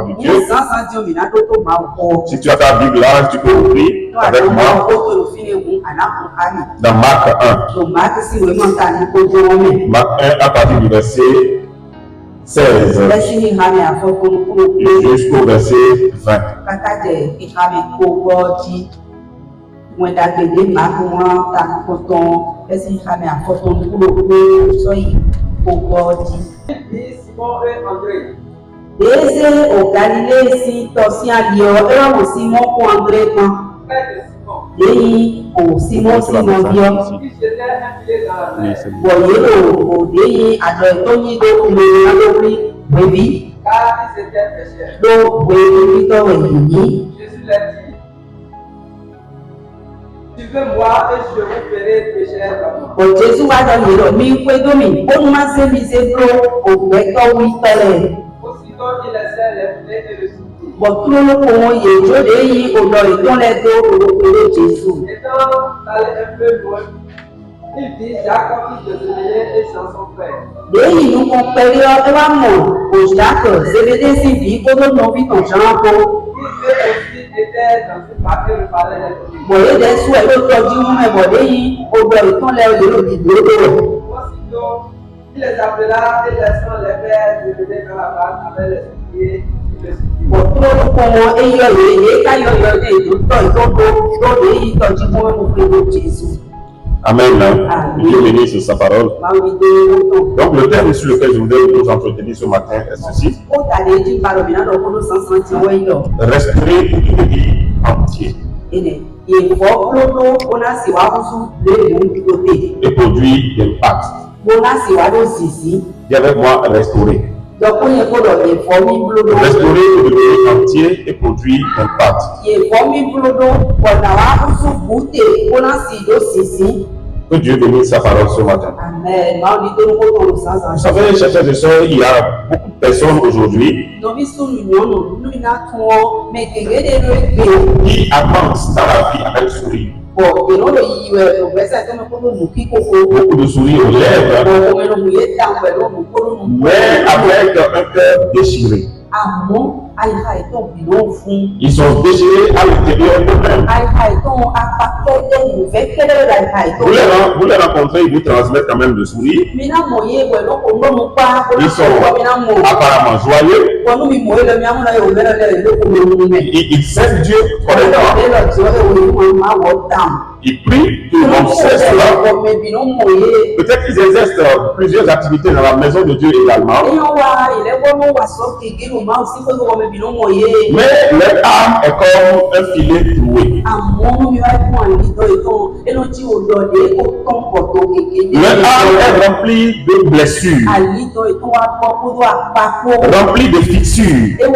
de Dieu. Si tu as ta Bible là, tu peux ouvrir avec moi dans Marc 1. Marc 1 à partir du verset 16 jusqu'au verset 20. Ese au Galilée si tosia lio era mo Simon ko André kan. Yeyi o Simon Simon bio. Boye o deyi ajo to ni do le na lori baby. Do baby to we ni. Jésus l'a dit. Suivez-moi et je vous ferai pécher d'abord. O Jésus wa do yero mi pe do mi o ma se mi se pro o pe to wi tele. Il essaie les plaies et le soutien. Bon, tout le monde est jodé, on doit y donner deux pour le Jésus. Étant allé un peu loin, il dit Jacques, fils de Zébédée, et sans son frère. Dès nous compérions vraiment au Jacques, Zébédée s'y vit, pour nous non vite en Jean. Il aussi était dans une barque et parlait les premiers. Bon, il est sous le produit, mais bon, on doit y donner le vidéo. Aussitôt, il les appela et laissant les pères Zébédée dans la barque avec les souliers. Amen. Dieu bénisse sa parole. Donc le thème sur lequel je voudrais nous entretenir ce matin est ceci. Restaurer pour devenir entier. Et produire l'impact. Dis avec moi, restaurer. Restaurer pour devenir entier et produire l'impact. Que Dieu bénisse sa parole ce matin. Amen. Vous savez, chers frères et sœurs, il y a beaucoup de personnes aujourd'hui qui avancent dans la vie avec sourire. Beaucoup de sourires aux lèvres, mais avec un cœur déchiré. Ils sont déchirés à l'intérieur d'eux-mêmes. Vous les rencontrez, ils vous transmettent quand même le sourire. Ils sont apparemment joyeux. Ils servent Dieu correctement. Ils prient, ils vont cesse là. Peut-être qu'ils exercent plusieurs activités dans la maison de Dieu également. Mais leur âme est comme un filet troué. Leur âme est remplie de blessures, remplie de fissures. Et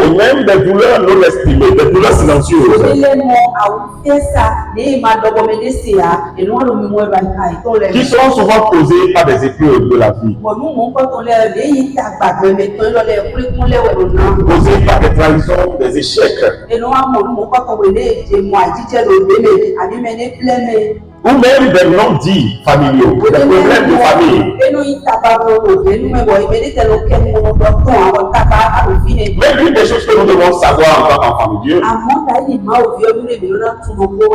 même des douleurs non exprimées, des douleurs silencieuses. Qui sont souvent causées par des épreuves de la vie. Causées par des trahisons, des échecs. Ou même des non-dits familiaux, des problèmes de famille. Mais l'une des choses que nous devons savoir en tant qu'enfants de Dieu,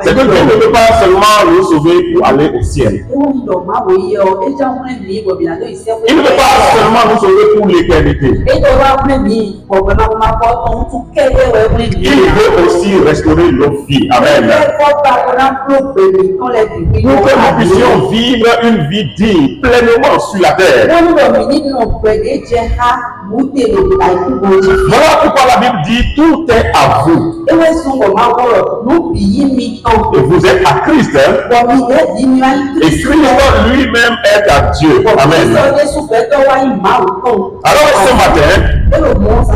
c'est que Dieu ne veut pas seulement nous sauver pour aller au ciel. Il ne veut pas seulement nous sauver pour l'éternité. Il veut aussi restaurer nos vies. Amen. Pour que nous puissions vivre une vie digne, pleinement sur la terre. Voilà pourquoi la Bible dit tout est à vous. Et vous êtes à Christ. Et Christ lui-même est à Dieu. Amen. Alors ce matin,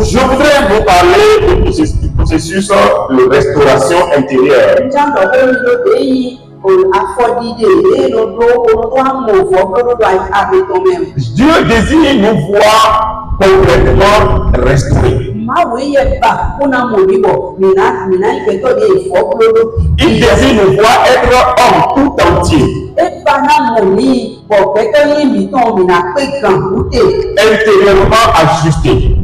je voudrais vous parler du processus de restauration intérieure. Dieu désire nous voir complètement restaurés. Il désire nous voir être hommes tout entiers. Intérieurement ajustés.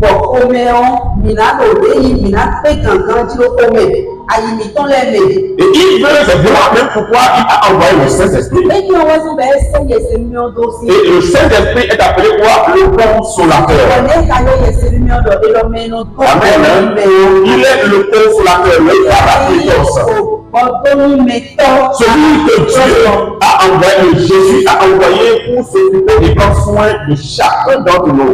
Et il veut, c'est vraiment même pourquoi il a envoyé le Saint-Esprit. Et le Saint-Esprit est appelé quoi? Le consolateur. Amen. Il est le consolateur, le paraklétos. Celui que Dieu a envoyé, Jésus a envoyé pour s'occuper et prendre soin de chacun d'entre nous.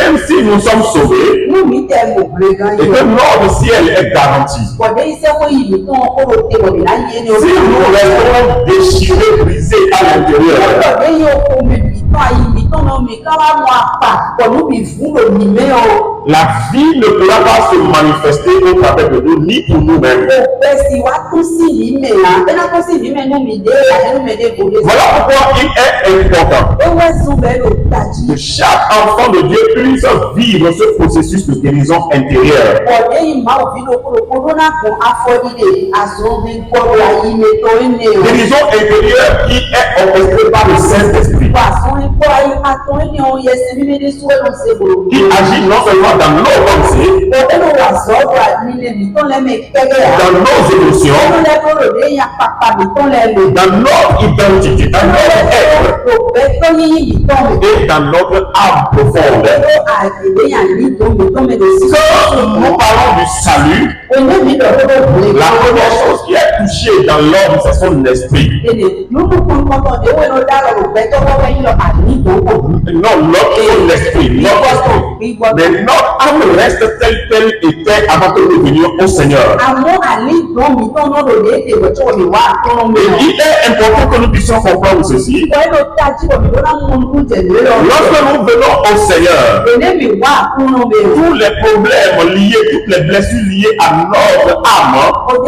Même si nous sommes sauvés et que notre ciel est garanti, si nous restons déchirés, brisés à l'intérieur, la vie ne pourra pas se manifester au travers de nous, ni pour nous-mêmes. Voilà pourquoi il est important que chaque enfant de Dieu puisse vivre ce processus de guérison intérieure. Guérison intérieure qui est orchestrée par le Saint-Esprit, qui agit non seulement dans nos pensées, dans nos émotions, dans notre identité, dans notre être et dans notre âme profonde. Quand nous parlons du salut, la première chose qui est touchée dans l'homme, c'est son esprit. Non, l'autre, son esprit, notre esprit. Mais notre âme reste telle qu'elle était avant que nous venions au Seigneur. Et il est important que nous puissions comprendre ceci. Lorsque nous venons au Seigneur, tous les problèmes liés, toutes les blessures liées à notre âme, ont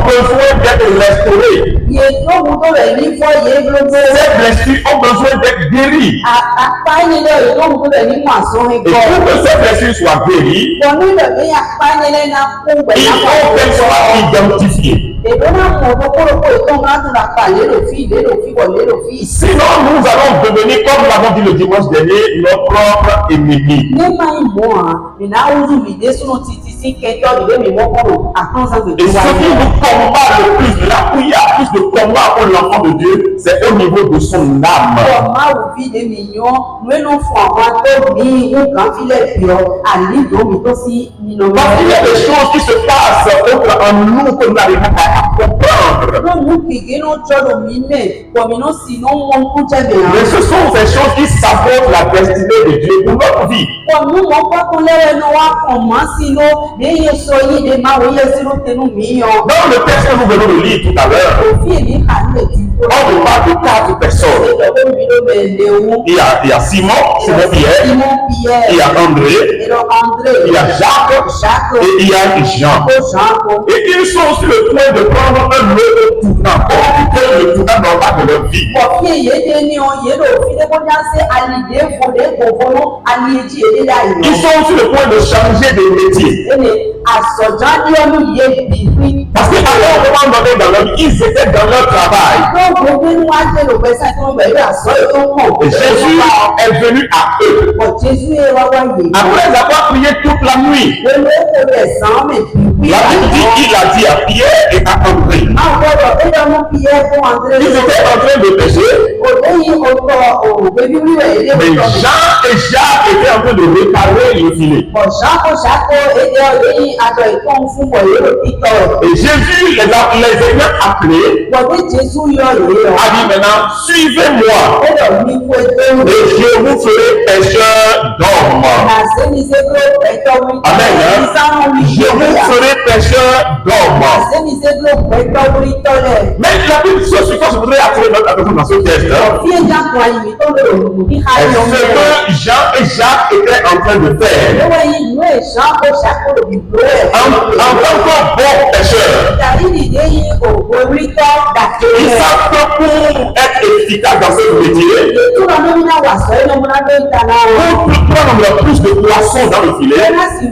besoin d'être restaurées. Ces blessures ont besoin d'être guéries. Et pour que ces blessures soient guéries, il faut qu'elles soient identifiées. Sinon, nous allons devenir, comme nous l'avons dit le dimanche dernier, nos propres ennemis. Et ce qui nous combat le plus, là où il y a plus de combat pour l'enfant de Dieu, c'est au niveau de son âme. Parce qu'il y a des choses qui se passent en nous que nous n'arrivons pas à comprendre. Mais ce sont ces choses qui sabotent la destinée de Dieu pour notre vie. Dans le texte que nous venons de lire tout à l'heure, on nous parle de 4 personnes. Il y a Simon, Pierre, il y a André, il y a Jacques et il y a Jean. Et ils sont sur le point de prendre un autre tournant, le tournant normal de leur vie. Ils sont sur le point de changer de métier. Parce qu'à un moment donné dans leur vie, ils étaient dans leur travail. Et Jésus est venu à eux. Après avoir prié toute la nuit, la Bible dit qu'il a dit à Pierre et à André. Ils étaient en train de pécher. Mais Jean et Jacques étaient en train de réparer le filet. Et Jésus les ayant appelés, a dit maintenant, suivez-moi et je vous ferai pécheurs d'hommes. Amen. Je vous ferai pécheurs d'hommes. Mais la Bible, ce que je voudrais attirer notre attention dans ce texte, c'est ce que Jean et Jacques étaient en train de faire. En tant que bons pécheurs, Ils savent que pour être efficace dans ce métier, pour prendre le plus de poissons dans le filet, il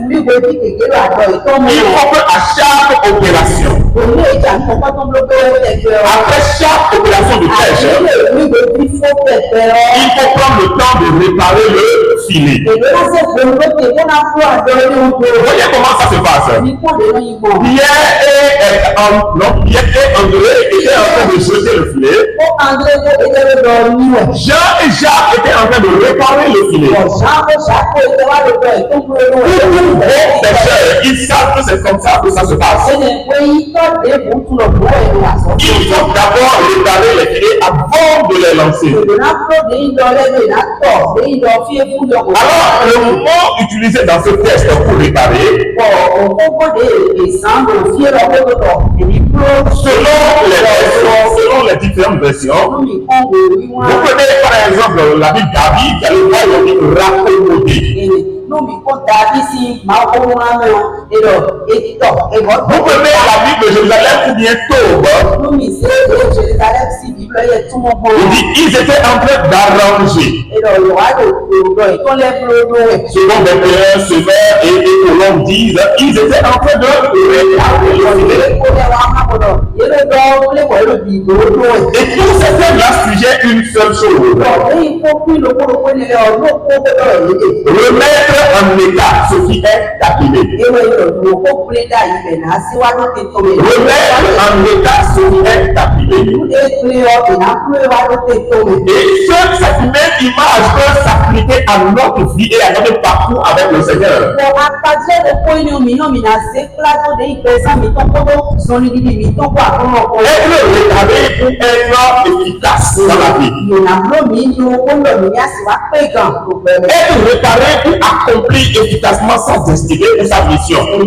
faut qu'à chaque opération, après chaque opération de pêche, il faut prendre le temps de réparer le filet. Voyez comment ça se passe. Pierre et André étaient en train de jeter le filet. Jean et Jacques étaient en train de réparer le filet. Les pêcheurs, ils savent que c'est comme ça que ça se passe. Il faut d'abord réparer les filets avant de les lancer. Alors, le mot utilisé dans ce texte pour réparer, selon les différentes versions, vous prenez par exemple la Bible David, qui a le droit de raccommoder. Vous prenez la Bible de Jérusalem ou bien Tob. Il dit ils étaient en train d'arranger. Selon les pères, semeurs et colons disent, ils étaient en train de réparer le filet. Et tout c'était là sujet une seule chose. Remettre en état ce qui est abîmé. Remettre en état ce qui est abîmé. Et cette même image peut s'appliquer à notre vie et à notre parcours avec le Seigneur. Être rétabli pour être efficace dans la vie. Être réparé pour accomplir efficacement sa destinée et sa mission. Le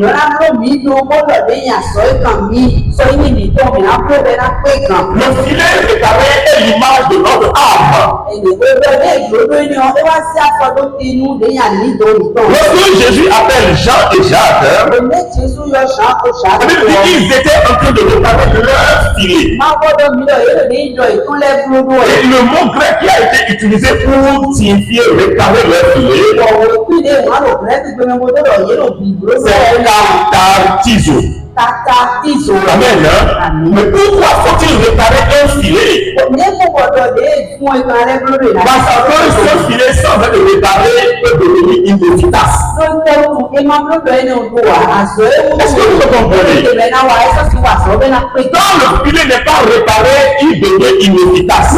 filet réparé est l'image de notre âme. Lorsque Jésus appelle Jean et Jacques, ils étaient en train de réparer leur filet. Et le mot grec qui a été utilisé pour signifier réparer leur filet, c'est katartizo. Amen. Mais pourquoi faut-il réparer un filet? Parce que ce filet, sans être réparé, peut devenir inefficace. Est-ce que vous comprenez? Quand le filet n'est pas réparé, il devient inefficace. On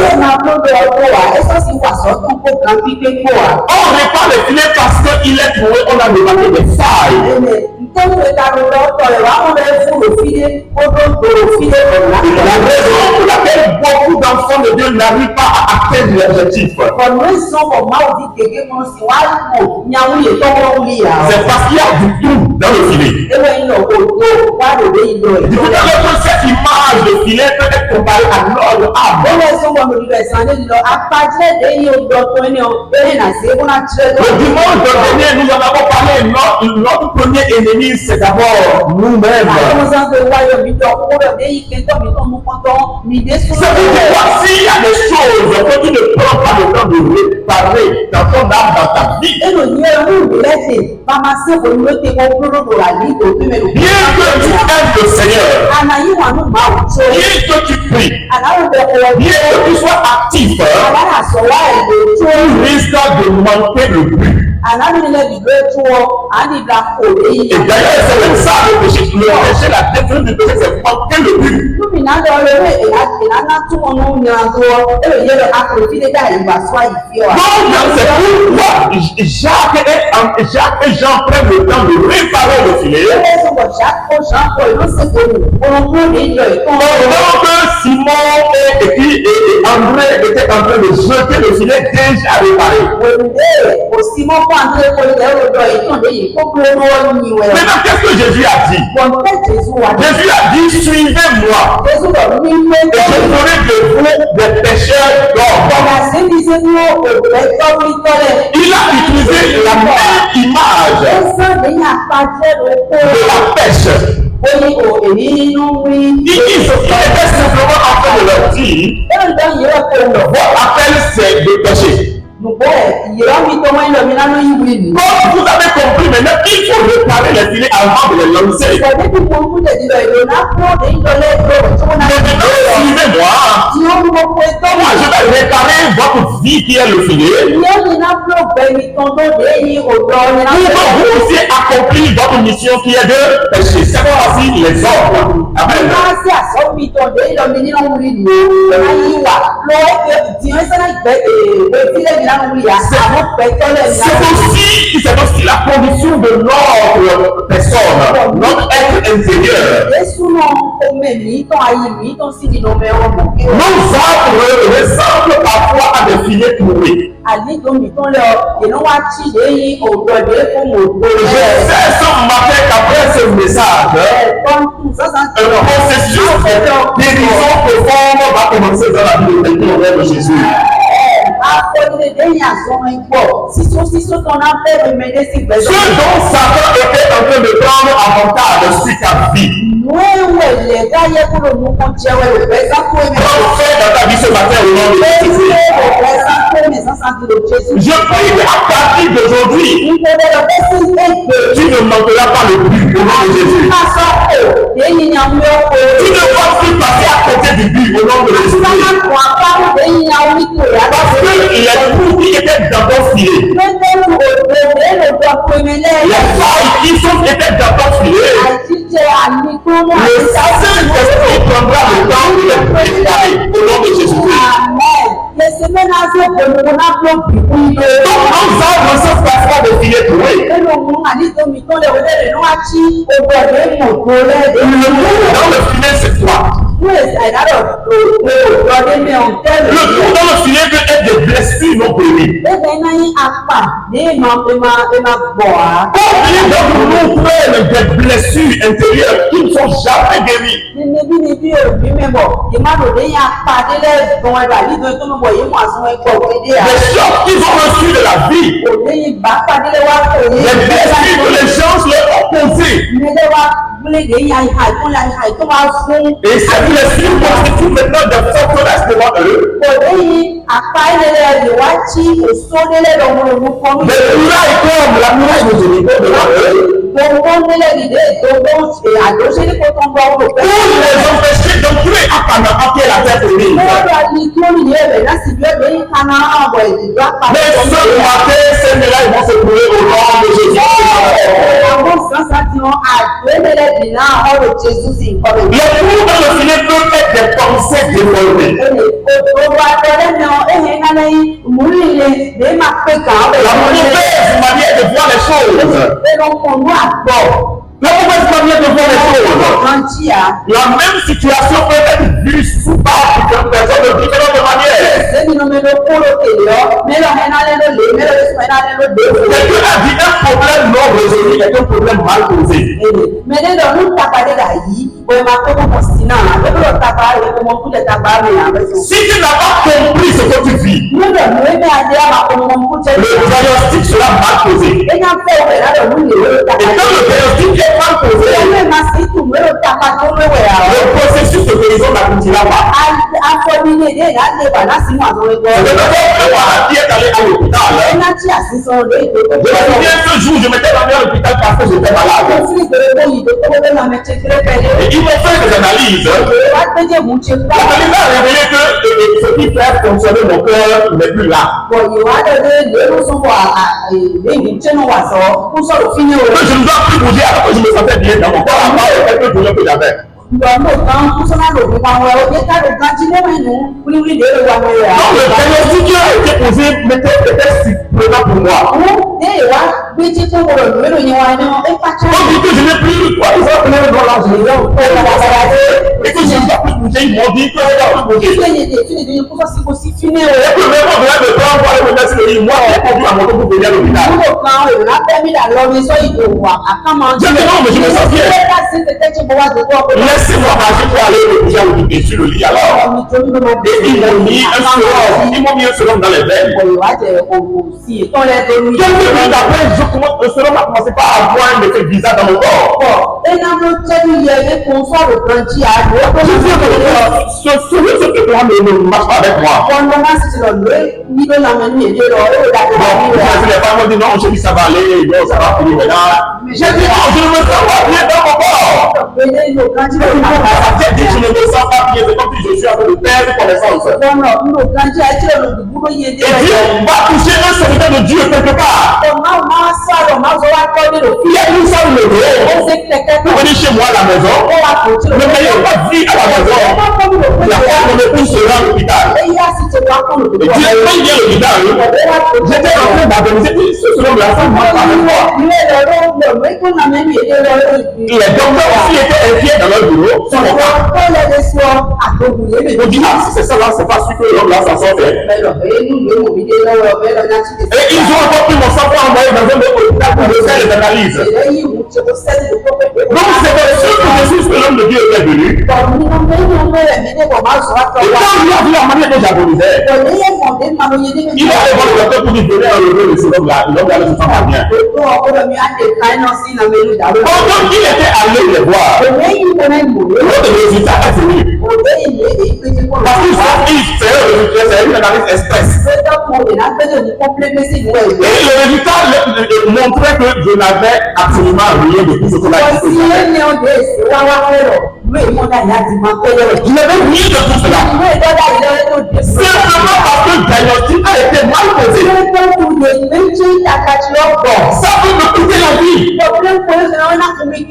répare le filet parce qu'il est trouvé, on a remarqué des failles. La raison pour laquelle beaucoup d'enfants de Dieu n'arrivent pas à atteindre l'objectif, c'est parce qu'il y a du trou dans le filet. Du coup, cette image de filet peut être comparée à notre âme. Le dimanche dernier, nous en avons parlé. Notre premier ennemi, c'est d'abord nous-mêmes. S'il y a des choses que tu ne prends pas le temps de réparer dans ton âme, dans ta vie, bien que tu aimes le Seigneur, bien que tu pries, bien que tu sois actif, tu risques de manquer le but. Et d'ailleurs, c'est même ça le péché. Le péché, la définition du péché, c'est manquer le but. Donc, c'est pourquoi Jacques et Jean prennent le temps de réparer le filet. Pendant que Simon et André étaient en train de jeter le filet déjà réparé. Maintenant, qu'est-ce que Jésus a dit? Jésus a dit, suivez-moi. Et je ferai de vous des pêcheurs d'hommes. Il a utilisé la même image de la pêche. était simplement en train de leur dire, votre appel c'est de pécher. Comme vous avez compris maintenant, il faut réparer les filets avant de les lancer. Maintenant, suivez-moi. Moi, je vais réparer votre vie qui est le filet. Pour que vous puissiez accomplir votre mission qui est de pécher. C'est voici les ordres. Amen. C'est aussi la condition de notre personne, notre être intérieur. Nos âmes ressemblent parfois à des filets troués. Je sais ce matin qu'après ce message, un processus de guérison profonde va commencer dans la vie de Jésus. Ce dont Satan était en train de prendre avantage sur ta vie. Fais dans ta vie ce matin au nom de Jésus. Je prie qu'à partir d'aujourd'hui, tu ne manqueras pas le but au nom de Jésus. Tu ne vas plus passer à côté du but au nom de Jésus. Parce que les trous qui étaient dans ton filet, les failles qui étaient dans ton filet, le Saint-Esprit prendra le temps de les préparer au nom de Jésus-Christ. Donc nos âmes sont parfois des filets troués. Le trou dans le filet, c'est toi. Le trou dans le filet peut être des blessures non guéries. Combien d'entre nous prennent des blessures intérieures qui ne sont jamais guéries? Les chocs qu'ils ont reçus de la vie, les blessures que les gens leur ont causées. Et ces blessures constituent maintenant des forteresses devant eux. Les murailles comme la muraille de Jéricho devant eux. Pour les empêcher d'entrer à Canaan qui est la terre promise. Mais ce matin, ces murailles vont se trouver au nom de Jésus. Les trous dans le filet peuvent être des pensées déformées. La mauvaise manière de voir les choses. La mauvaise manière de voir les choses. La même situation peut être vue sous par une personne de différentes manières. Quelqu'un a dit un problème non résolu est un problème mal posé. Si tu n'as pas compris ce que tu vis, le diagnostic sera mal posé. Et quand le diagnostic est mal posé, le processus de guérison n'aboutira pas. C'est de qui est allé à l'hôpital. Je me souviens ce jour, je m'étais rendu à l'hôpital parce que j'étais malade. Et ils m'ont fait des analyses. L'analyse a révélé que ce qui fait fonctionner mon cœur n'est plus là. Que je ne dois plus bouger alors que je me sentais bien dans mon corps. Avant, il y avait quelques douleurs que j'avais. Donc le diagnostic qui a été posé était surprenant pour moi. On dit que je n'ai plus quoi, ils ont appelé le droit et que je ne dois plus bouger, ils m'ont dit que je ne dois plus bouger. Et que même on venait me prendre pour aller me mettre sur le lit, moi j'ai conduit à moto pour venir à l'hôpital. Maintenant, mais je me sens bien. Laissez-moi marcher pour aller me coucher sur le lit alors. Et ils m'ont mis un sérum dans les veines. Quelques minutes après, le sérum a commencé par avoir un effet bizarre dans mon corps. Et dans le chat, il y avait qu'on soit le grand diable. Celui qui ne marche pas avec moi. Quand on a si le ni de la manière de l'eau, les femmes m'ont dit non, j'ai dit ça va aller, non, ça va finir maintenant. J'ai dit non, je ne me sens pas bien dans mon corps. Je ne me sens pas bien, c'est comme si je suis en train de perdre connaissance. Et Dieu va toucher un serviteur de Dieu quelque part. Il y a une salle de l'eau. Vous venez chez moi à la maison. Ne m'ayez pas dit à la maison. La fois qu'on me pousse à l'hôpital. Et Dieu, quand il vient à l'hôpital, j'étais en train d'organiser ce selon la femme avec moi. Les docteurs aussi étaient inquiets dans leur bureau. On dit, ah, si c'est ça là, c'est pas sûr que l'homme là s'en sort. Et ils ont encore pris mon sang pour envoyer dans un autre hôpital pour faire les analyses. Donc c'est pour sûr que Jésus, que l'homme de Dieu était venu. Et quand lui a vu la manière dont j'agonisais, il a allé voir le docteur pour lui donner un revenu de ce homme-là. L'homme là ne se sent pas bien. Pendant qu'il était allé les voir, le résultat est venu. Parce qu'ils sont c'est une analyse express. Et le résultat montrait que je n'avais absolument rien de tout ce qu'on a dit. Je n'avais rien de tout cela. Simplement parce que le diagnostic a été mal posé. Ça peut me coûter la vie.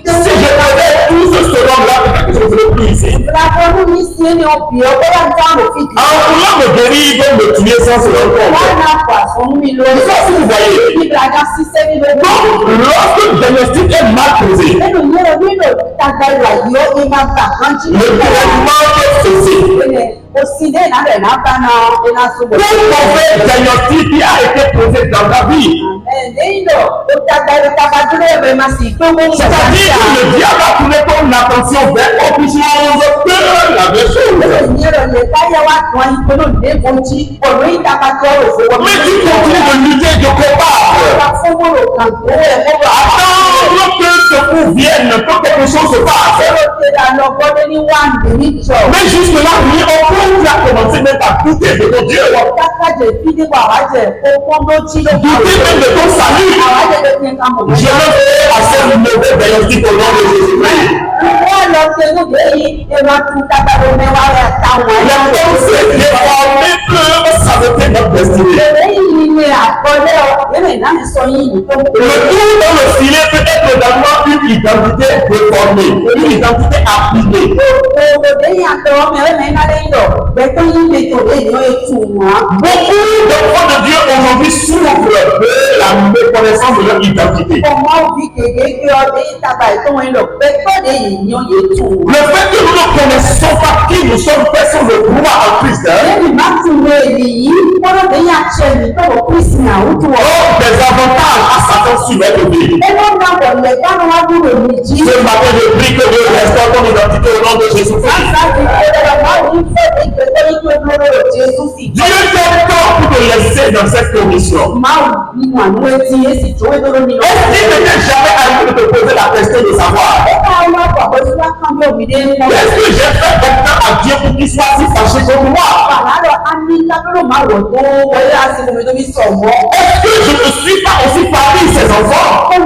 Si je connais tout ce là, peut-être que je ne serais plus ici. En voulant me guérir, ils vont me tuer sans se rendre compte. Ça, si vous voyez. Donc, lorsque le diagnostic est mal posé, le traitement est cessé. Tout mauvais diagnostic qui a été posé dans ta vie. C'est-à-dire que le diable a tourné ton attention vers autre chose que la vraie chose. Mais tu continues de lutter, de combattre. Attendre que ce coup vienne, que quelque chose se passe. Mais jusque là, on peut commencer même à douter de ton Dieu. Douter même de ton salut. Je me fais assez mauvais diagnostic au nom de Jésus-Christ. La pensée déformée peut saboter notre destinée. Le tout dans le filet peut être également une identité déformée, une identité appliquée. Beaucoup d'enfants de Dieu aujourd'hui souffrent de la méconnaissance de leur identité. Le fait que nous ne connaissons pas qui nous sommes, personne ne croit en Christ. Des avantages à Satan sur notre vie. Ce matin, je prie que Dieu restaure ton identité au nom de Jésus-Christ. Dieu t'aime tant pour te laisser dans cette condition. Est-ce qu'il ne t'est jamais arrivé de te poser la question de savoir qu'est-ce que j'ai fait maintenant à Dieu pour qu'il soit si fâché contre moi? Est-ce que je ne suis pas aussi parmi ses enfants? Est-ce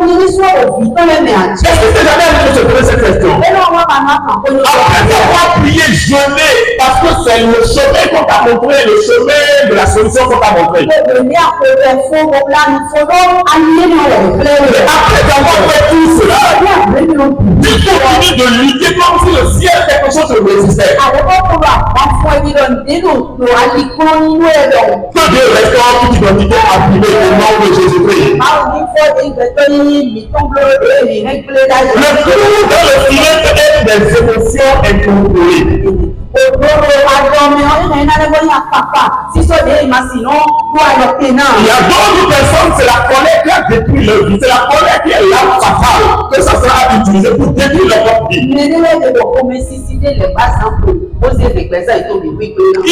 que tu n'as jamais arrivé de se poser cette question? Après avoir prié, jeûné, parce que c'est le chemin qu'on t'a montré, le chemin de la solution qu'on t'a montré. Après avoir fait tout cela, tu continues de lutter comme si le ciel quelque chose te résistait. Que Dieu restaure toute identité abîmée au nom de Jésus-Christ. Le trou dans le filet peut être des émotions incontrôlées. Il y a d'autres personnes, c'est la colère qui a détruit leur vie. C'est la colère qui est l'arme fatale que ça sera utilisé pour détruire leur propre vie. Il y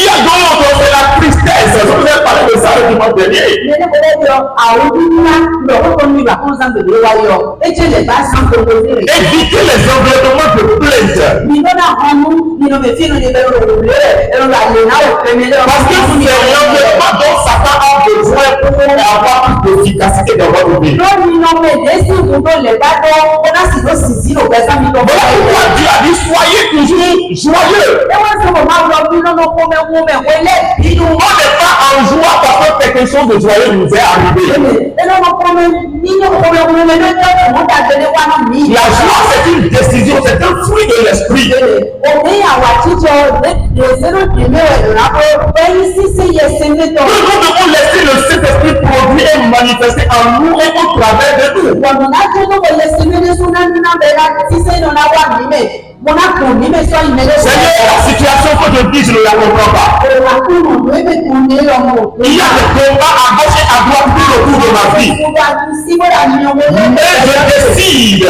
a d'autres, c'est la tristesse. Je vous ai parlé de ça le dimanche dernier. Évitez les environnements de plainte. Parce que c'est l'environnement dont Satan a besoin pour avoir plus d'efficacité dans votre vie. Voilà pourquoi Dieu a dit soyez toujours joyeux. On n'est pas en joie parce que quelque chose de joyeux nous est arrivé. La joie, c'est une décision, c'est un fruit de l'esprit. Nous devons laisser le Saint-Esprit produire et manifester en nous et au travers de nous. Seigneur, la situation que je vis, je ne la comprends pas. Il y a des combats à gauche et à droite tout autour de ma vie. Mais je décide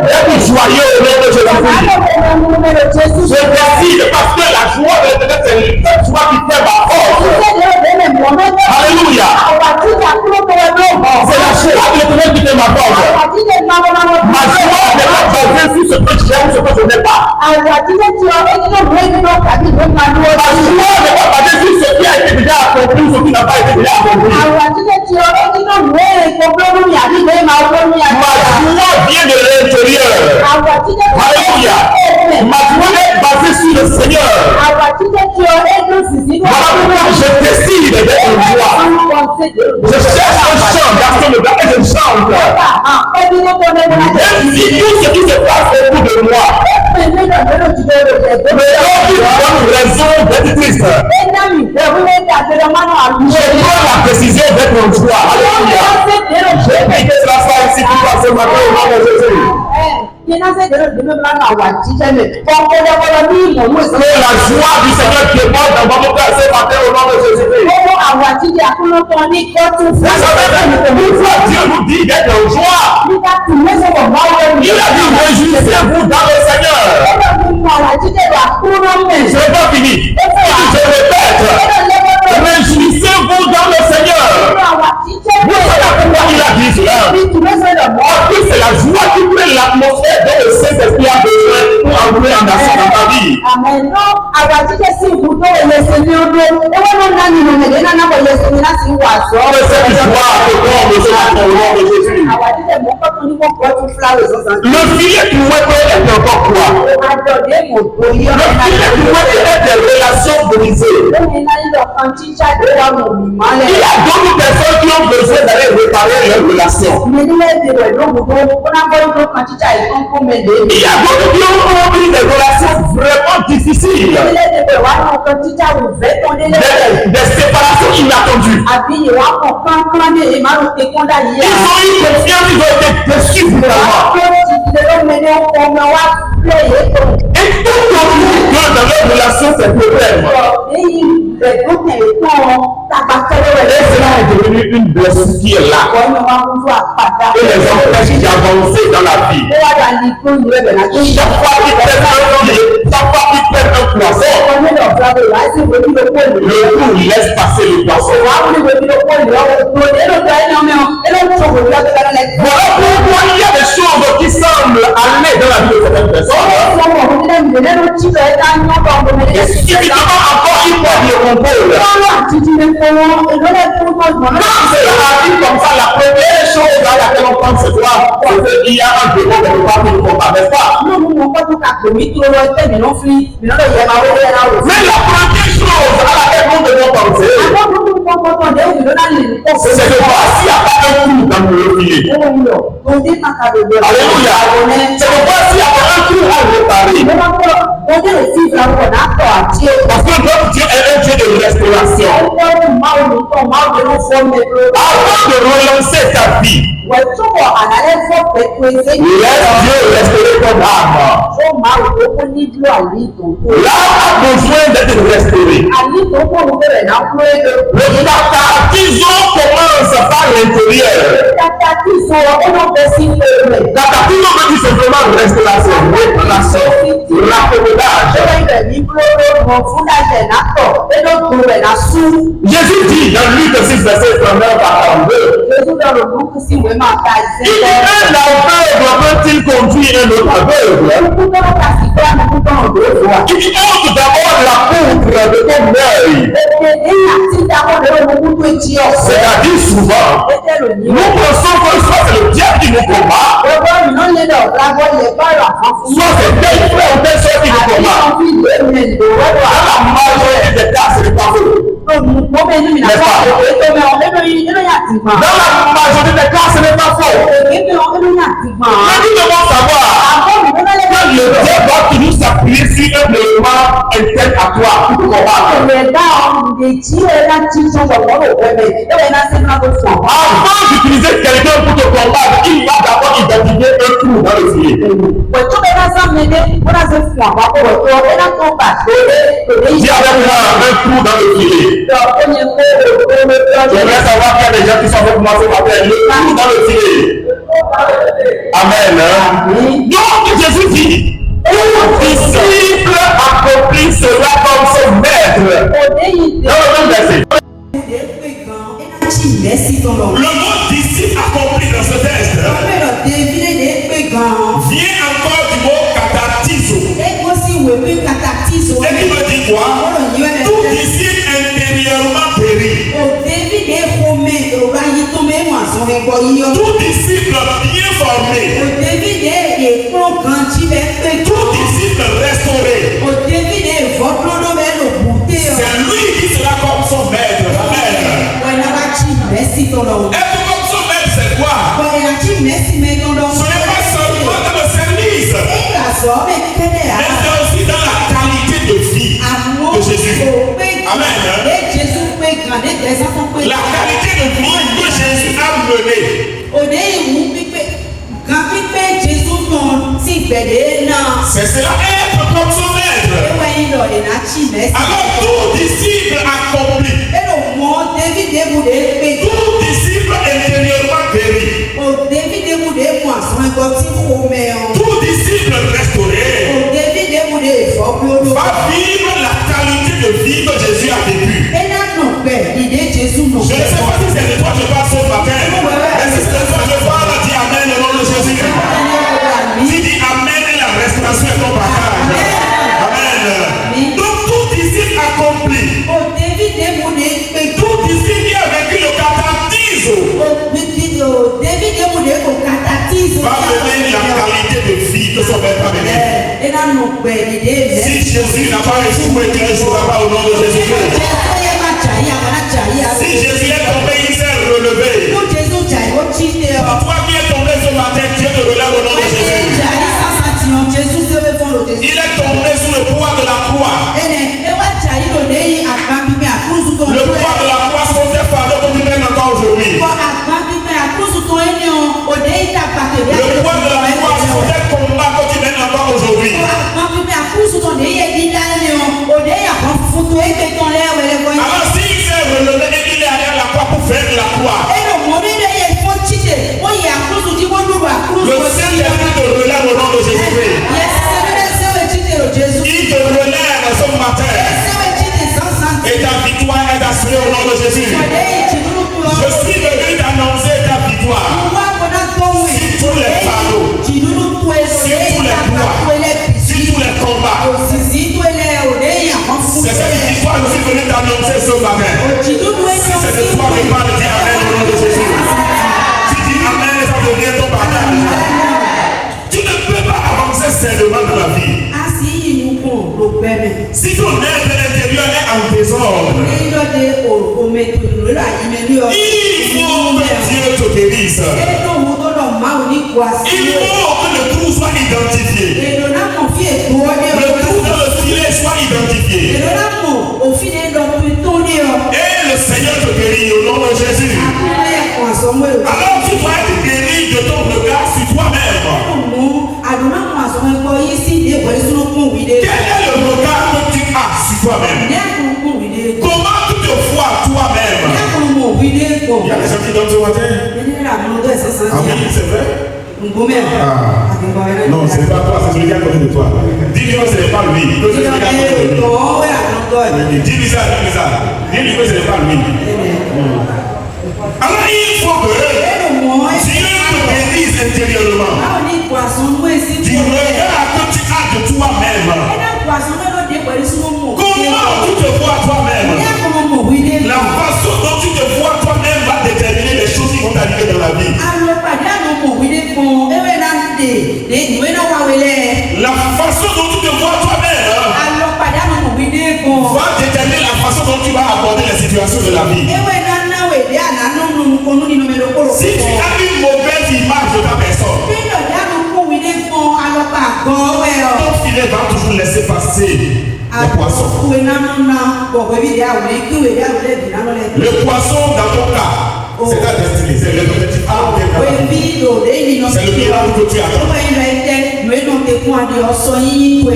d'être joyeux au nom de Jésus-Christ. Je décide parce que la joie de l'Éternel, c'est cette joie qui fait ma force. Alléluia. C'est la joie de l'Éternel qui fait ma force. Ma joie n'est pas basée sur ce que j'aime, ce que je n'ai pas. Ma joie n'est pas basée sur ce qui a été déjà accompli ou ce qui n'a pas été déjà accompli. Ma joie vient de l'intérieur. Alléluia. Ma joie est basée sur le Seigneur. Voilà pourquoi je décide d'être en joie. Je cherche un chant, Gaston le gars, et je chante. Même si tout ce qui se passe autour de moi me donne une raison d'être triste, je prends la décision d'être en joie. Alléluia. Je vais que cela soit ici pour passer ce matin au nom de Jésus. Que la joie du Seigneur qui est morte dans votre cœur ce matin au nom de Jésus-Christ. Vous savez, une fois Dieu nous dit d'être en joie, il a dit réjouissez-vous dans le Seigneur. Je n'ai pas fini. Je répète, réjouissez-vous dans le Seigneur. Vous savez pourquoi il a dit cela? Parce que c'est la joie qui crée l'atmosphère dont le Saint-Esprit a besoin pour entrer en action dans ta vie. Le filet du web est encore quoi? Le filet du web est des relations brisées. Il y a d'autres personnes qui ont besoin d'aller réparer leurs relations. Il y a d'autres qui ont eu des relations vraiment difficiles. Des séparations inattendues. Ils ont eu confiance, ils ont été déçus finalement. Et tout continue dans leur relation, c'est problème. Et cela est devenu une blessure qui est là. Et les empêche d'avancer dans la vie. Chaque fois qu'ils prennent un pied, chaque fois qu'ils prennent un poisson, le coup laisse passer le poisson. Voilà pourquoi il y a des choses qui semblent aller dans la vie de certaines personnes. Et spirituellement encore, il faut dire contrôle. Quand cela arrive comme ça, la première chose à laquelle on pense c'est quoi? C'est qu'il y a un démon quelque part qui ne comprend pas. Mais la première chose à laquelle nous devons penser, c'est que voici à pas un trou dans le filet. Alléluia. C'est que voici à pas un trou à réparer. Parce que notre Dieu est un Dieu de restauration. Avant de relancer ta vie, laisse Dieu restaurer ton âme. L'âme a besoin d'être restaurée. Le cataclysme commence par l'intérieur. Cataclysme veut dire simplement restauration, réparation, raccommodage. Jésus dit dans Luc 6, verset 39 à 42. Il dit, un aveugle peut-il conduire un autre aveugle? Il dit, ôte d'abord la poudre de ton œil. C'est-à-dire souvent, nous pensons que soit c'est le diable qui nous combat, soit c'est tel frère ou telle soeur qui nous combat. Dans la majorité des cas, ce n'est pas faux. Dans la majorité des cas, ce n'est pas faux. Mais nous devons savoir que le diable va toujours s'appuyer sur un élément interne à toi pour te combattre. Avant d'utiliser quelqu'un pour te combattre, il va d'abord identifier un trou dans le filet. Dis avec moi un trou dans le filet. J'aimerais savoir qu'il y a des gens qui sont avec moi ce matin. Le trou dans le filet. Amen. Donc Jésus dit, tout disciple accomplit cela comme son maître. Dans le même verset. Le mot disciple accompli dans ce texte vient encore du mot cathartizo. Et qui me dit quoi? Tout disciple intérieurement périt. Tout disciple bien formé. Tout disciple restauré. C'est lui qui sera comme son maître. Amen. Être comme son maître, c'est quoi? Ce n'est pas seulement dans le service, mais c'est aussi dans la qualité de vie de Jésus. Amen. La qualité de vie que Jésus a menée. C'est cela, être comme son maître. Alors tout disciple accompli, tout disciple intérieurement guéri, tout disciple restauré va vivre la qualité de vie que Jésus a vécue. Je ne sais pas si c'est de toi je parle ce matin, mais si c'est de toi je parle, dis Amen au nom de Jésus. Tu dis Amen et la restauration est ton bagage. Amen. Donc tout disciple accompli, tout disciple qui a vécu le cathartizo va mener la qualité de vie que son maître a menée. Si Jésus n'a pas échoué, tu n'échoueras pas au nom de Jésus-Christ. Si Jésus est tombé, il s'est relevé. Toi qui es tombé ce matin, Dieu te relève au nom de Jésus. Il est tombé sous le poids de la croix. Le poids de la croix sont des fardeaux que tu mènes encore aujourd'hui. Le poids de la croix sont des combats que tu mènes encore aujourd'hui. Alors s'il s'est relevé et qu'il est allé à la croix pour faire la croix, le Saint-Esprit te relève au nom de Jésus-Christ. Il te relève ce matin. Et ta victoire est assurée au nom de Jésus. Je suis venu t'annoncer ta victoire. Si tous les fardeaux, si tous les poids, si tous les combats, c'est cette victoire que je suis venu t'annoncer ce matin. Si c'est de toi qui parle, dis Amen au nom de Jésus. Si tu dis Amen, ça devient ton bagage. Tu ne peux pas avancer sainement dans la vie si ton être intérieur est en désordre. Il faut que Dieu te guérisse. Il faut que le trou soit identifié. Le trou dans le filet soit identifié. Et le Seigneur te guérit au nom de Jésus. Alors tu dois être guéri de ton regard sur toi-même. Quel est le regard que tu as sur toi-même? Comment tu te vois toi-même? Il y a des gens qui donnent ce matin. Ah oui, c'est vrai. Non, ce n'est pas toi, c'est celui qui est à côté de toi. Dis-lui que ce n'est pas lui. Dis-lui ça. Dis-lui que ce n'est pas lui. Alors il faut que Dieu te bénisse intérieurement. Tu regardes que tu as de toi-même. Comment tu te vois toi-même? La façon dont tu te vois toi-même va déterminer les choses qui vont t'arriver dans la vie. La façon dont tu te vois toi-même va déterminer la façon dont tu vas aborder les situations de la vie. Si tu as une mauvaise image de ta personne, ton filet va toujours laisser passer le poisson. Le poisson dans ton cas, c'est ta destinée, c'est l'objectif A. C'est le miracle que tu attends.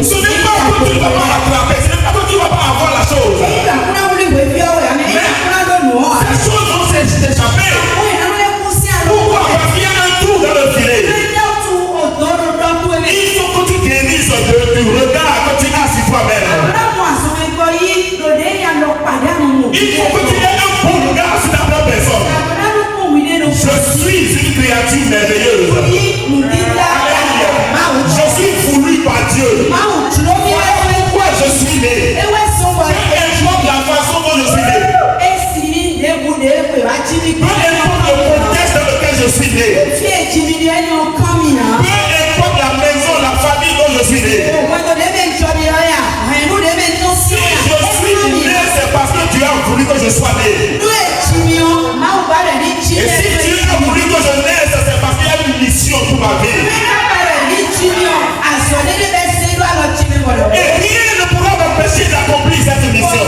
Ce n'est pas que tu ne vas pas attraper, ce n'est pas que tu ne vas pas avoir la chose. Ces choses vont s'échapper. Pourquoi? Parce qu'il y a un trou dans le filet. Il faut que tu guérisses du regard que tu as sur toi-même. Il faut que tu aies un bon regard sur ta propre personne. Je suis une créature merveilleuse. Je suis voulu par Dieu. Voilà pourquoi je suis né. Peu importe la façon dont je suis né. Peu importe le contexte dans lequel je suis né. Peu importe la maison, la famille dont je suis né. Si je suis né, c'est parce que tu as voulu que je sois né. Et si tu as voulu que je naisse, c'est parce qu'il y a une mission pour ma vie. Et rien ne pourra m'empêcher d'accomplir cette mission.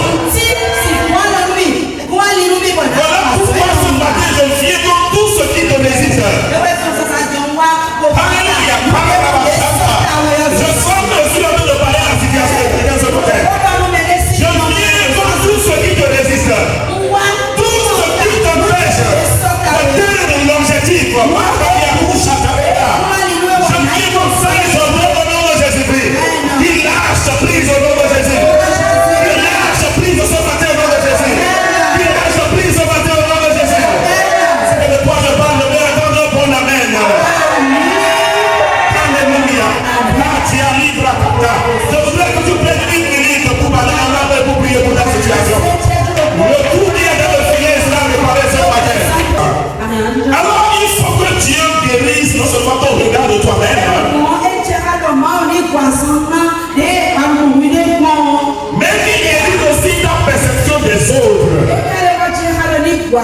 Voilà pourquoi ce matin je viens dans tout ce qui te résiste. Alléluia. Je sens que je suis en train de parler à la situation de quelqu'un ce matin. Je viens dans tout ce qui te résiste. Tout ce qui t'empêche d'atteindre l'objectif. Je viens comme ça et je veux au nom de Jésus-Christ. Il lâche prise au nom de Jésus. Il lâche prise ce matin au nom de Jésus. Il lâche prise ce matin au nom de Jésus. C'est de quoi je parle, je vais attendre un bon amen. Alléluia. Là, tu es libre à Kata. Je voudrais que tu prennes une minute pour parler en langue et pour prier pour ta situation. Le tout qui est dans le filet sera réparé ce matin. Alors, il faut que Dieu guérisse non seulement ton regard de toi-même, mais qu'il guérisse aussi ta perception des autres. À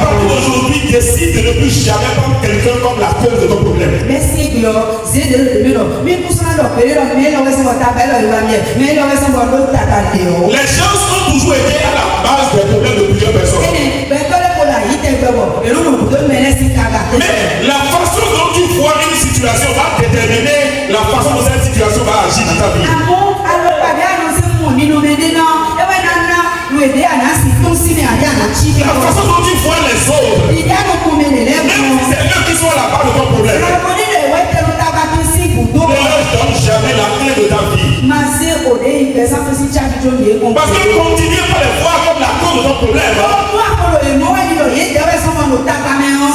partir d'aujourd'hui, décide de ne plus jamais prendre quelqu'un comme la cause de ton problème. Les gens ont toujours été à la base des problèmes de plusieurs personnes. Mais la façon dont tu vois une situation va déterminer la façon dont cette situation va agir dans ta vie. La façon dont tu vois les autres, même si c'est eux qui sont à la base de ton problème, ne leur donne jamais la clé de ta vie. Parce que continuez pas les voir comme la cause de ton problème.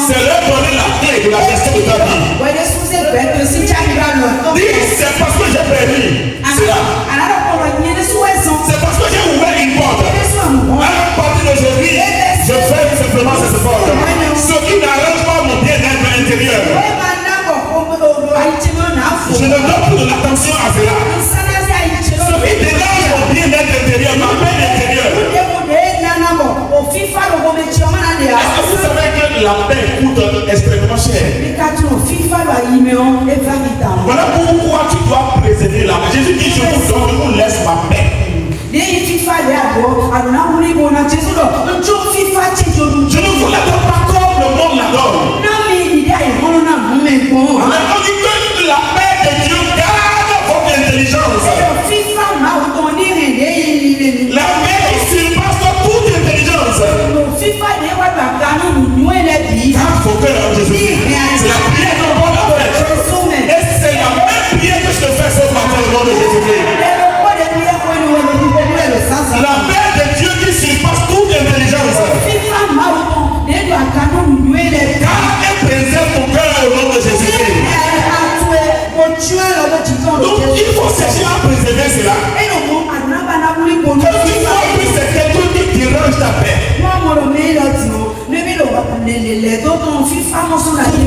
C'est leur donner la clé de la gestion de ta vie. Dis, c'est parce que j'ai permis. C'est là. C'est parce que j'ai ouvert une porte. À partir d'aujourd'hui, je fais simplement cette porte. Ce qui n'arrange pas mon bien-être intérieur. Je ne donne plus de l'attention à cela. Ce qui dérange mon bien-être intérieur, ma paix intérieure. Est-ce que vous savez que la paix coûte extrêmement cher? Voilà pourquoi tu dois préserver la paix. Jésus dit, je vous laisse ma paix. Je ne vous la donne pas comme le monde la donne. On dit que la paix de Dieu garde votre intelligence. La paix qui surpasse toute intelligence. Dans ton cœur, Jésus. C'est la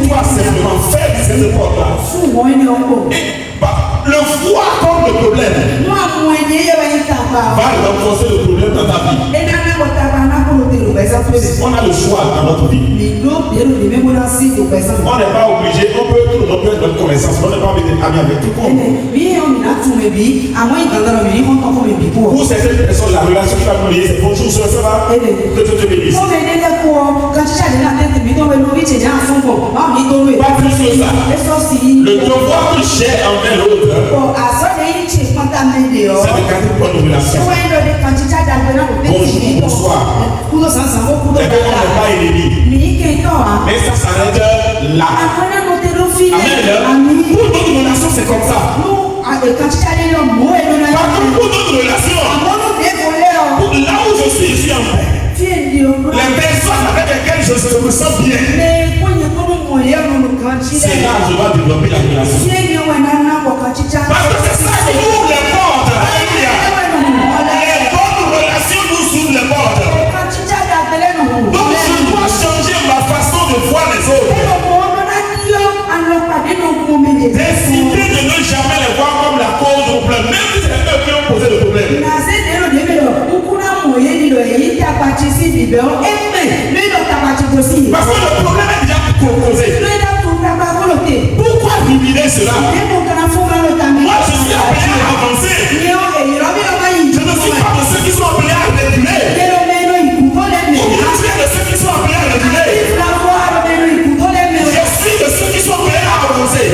Toi, simplement, fais cette porte-là. Le voir comme le problème va renforcer le problème dans ta vie. On a le choix dans notre vie. On n'est pas obligé, on peut être notre connaissance, on n'est pas ami avec tout le monde. Pour certaines personnes, la relation qui va nous lier, c'est bonjour, ça va, que Dieu te bénisse. Pas plus que ça. Le devoir que j'ai envers l'autre, c'est de garder une bonne relation. Bonjour, bonsoir. Et bien, on n'est pas ennemis. Mais ça s'arrête là. Amen. Pour notre relation, c'est comme ça. Par contre, pour notre relation, là où je suis en paix. Les personnes avec lesquelles je me sens bien, c'est là que je dois développer la relation. Parce que c'est ça qui ouvre les portes. Les bonnes relations nous ouvrent les portes. Donc je dois changer ma façon de voir les autres. Décider de ne jamais les voir comme la cause du problème, même si c'est eux qui ont posé le problème. Parce que le problème est déjà posé. Pourquoi ruminer cela? Moi je suis appelé à avancer. Je ne suis pas de ceux qui sont appelés à reculer. Ou bien tu es de ceux qui sont appelés à reculer. Je suis de ceux qui sont appelés à avancer.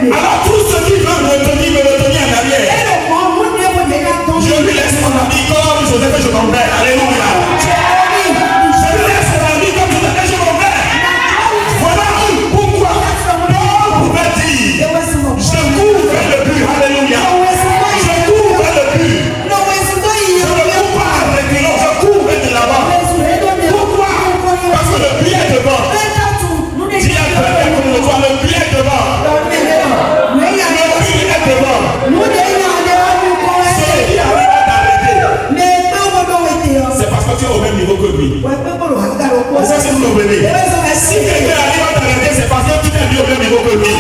Alors tous ceux qui veulent me retenir en arrière, je lui laisse mon ami comme Joseph et je m'en vais. Alléluia. Je lui laisse mon ami comme Joseph et je m'en vais. Voilà pourquoi Paul pouvait dire, je cours vers le but. Alléluia. Je cours vers le but. Je ne cours pas à reculons, je cours vers là-bas. Pourquoi? Parce que le but est devant. Dis à quelqu'un comme le toi, le but est devant. Le but est devant. Celui qui arrive à t'arrêter, c'est parce que tu es au même niveau que lui. C'est ça que vous comprenez. Si quelqu'un arrive à t'arrêter, c'est parce que tu es au même niveau que lui.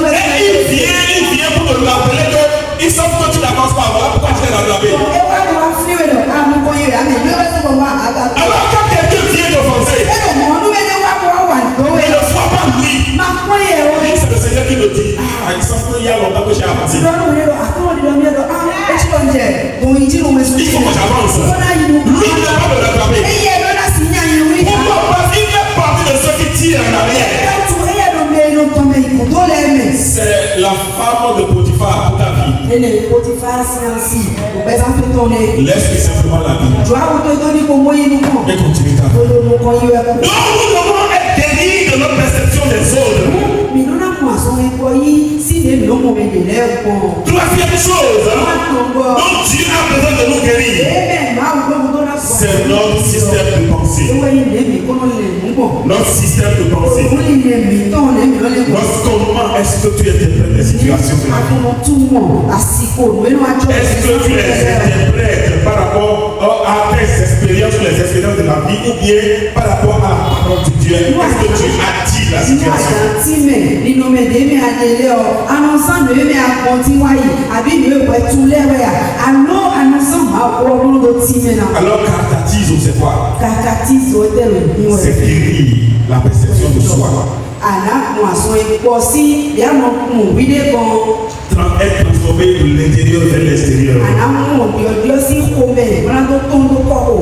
Et il vient pour te rappeler qu'ils savent que tu n'avances pas. Voilà pourquoi tu t'es rattrapé. Alors quand quelqu'un vient t'offenser, ne le sois pas lui. C'est le Seigneur qui me dit, ils savent qu'il y a longtemps que j'ai avancé. Il faut que j'avance. Lui ne va pas me rattraper. Pourquoi? Parce qu'il fait partie de ceux qui tirent en arrière. C'est la femme de Potiphar pour ta vie. Laisse-lui simplement la vie. Et continue ta vie. Donc nous devons être guéris de notre perception des autres. Troisième chose, donc Dieu a besoin de nous guérir. C'est notre système de pensée. Notre système de pensée. Comment est-ce que tu interprètes les situations de la vie? Est-ce que tu les interprètes par rapport à tes expériences ou les expériences de la vie, ou bien par rapport à la parole de Dieu? Est-ce que tu attires la situation? Alors cartatisme, c'est quoi? C'est guérir la perception de soi. Être transformé de l'intérieur vers l'extérieur.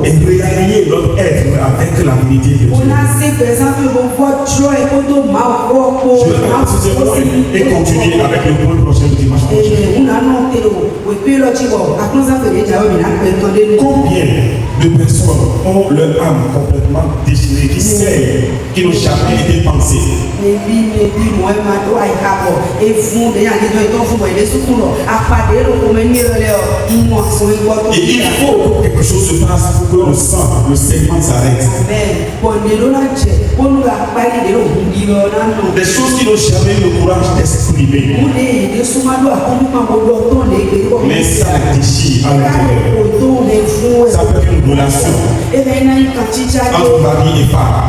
Et réaligner notre être avec la vérité de Dieu. Je vais et continuer avec le point prochain du dimanche prochain. Combien de personnes ont leur âme complètement déchirée, qui n'ont jamais été pensées? Et il faut que quelque chose se passe pour que le sang, le saignement s'arrête. Des choses qui n'ont jamais eu le courage d'exprimer. Mais ça déchire à l'intérieur. Ça peut être une relation entre mari et femme.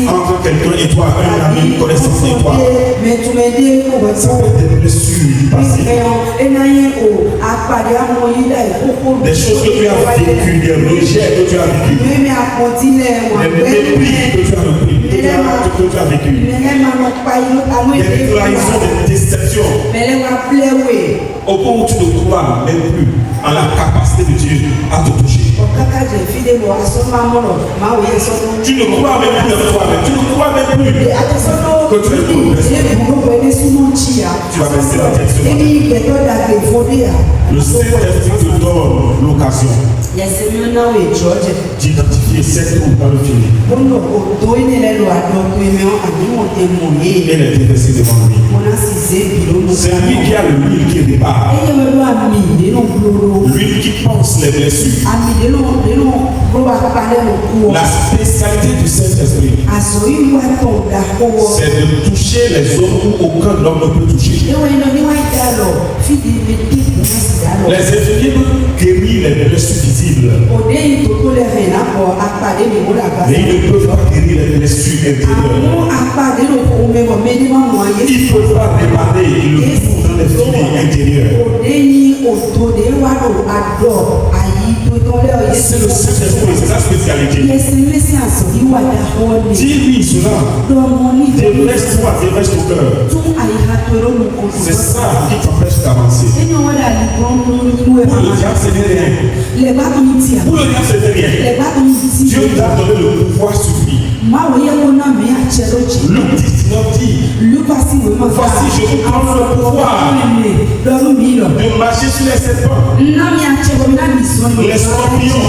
Entre quelqu'un et toi, un ami, une connaissance et toi. Ça peut être des blessures du passé. Des choses que tu as vécues, des rejets que tu as vécus. Des mépris que tu as vécu. Des trahisons, des déceptions. Au point où tu ne crois même plus en la capacité de Dieu à te toucher. Tu ne crois même plus en toi-même. Tu ne crois même plus que tu es progressé. Tu vas rester la tête sur la tête. Le Saint-Esprit te donne l'occasion d'identifier cette route dans le film. Elle est déversée devant lui. C'est lui qui a l'huile qui répare. Lui qui pense les blessures. La spécialité du Saint-Esprit, c'est de toucher les zones où aucun homme ne peut toucher. Les infirmiers peuvent guérir les blessures visibles, mais ils ne peuvent pas guérir les blessures intérieures. Ils ne peuvent pas réparer le trou dans les filets intérieurs. C'est le Saint-Esprit, c'est sa spécialité. Dis-lui cela. Déverse-toi, déverse ton cœur. C'est ça qui t'empêche d'avancer. Pour le diable, ce n'est rien. Pour le diable, ce n'est rien. Dieu t'a donné le pouvoir sur lui. Luc 19 dit, voici je vous donne le pouvoir de marcher sur les serpents, les scorpions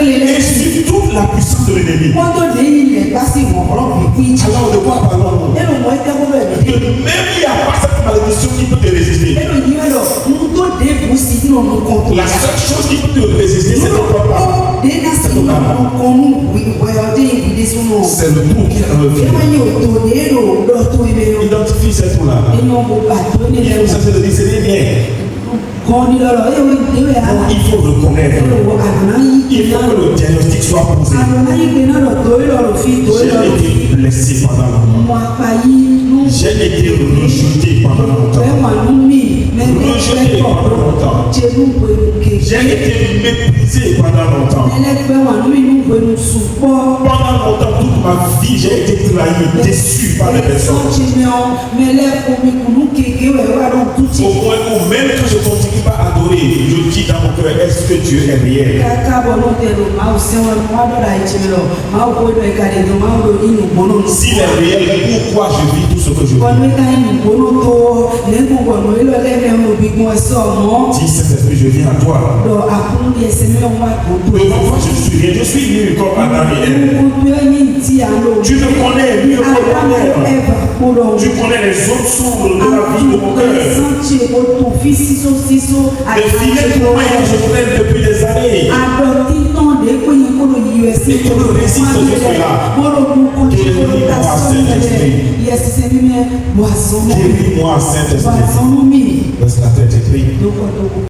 et sur toute la puissance de l'ennemi. Alors de quoi parlons-nous? Même il n'y a pas cette malédiction qui peut te résister. La seule chose qui peut te résister, c'est ton propre âme. C'est le trou qui est dans le film. Identifie ce trou-là. Il faut cesser de dire c'est bien. Il faut reconnaître. Il faut que le diagnostic soit posé. J'ai été blessé pendant longtemps. J'ai été rejeté pendant longtemps. Rejeté pendant longtemps. J'ai été méprisé pendant longtemps. Pendant longtemps, toute ma vie, j'ai été trahi, déçu par les personnes. Au point où même quand je continue pas à adorer, je dis dans mon cœur, est-ce que Dieu est réel? S'il est réel, pourquoi je vis tout ce que je vis? Dis Saint-Esprit, je viens à toi. Devant toi, je suis rien, je suis nul comme Adam et Ève. Tu me connais mieux que moi-même. Tu connais les autres sombres de la vie de mon cœur. Les filets pour moi que je traîne depuis des années. Et que le résiste de cela. Guéris-moi, Saint-Esprit. Guéris-moi, Saint-Esprit. Laisse la tête et prie.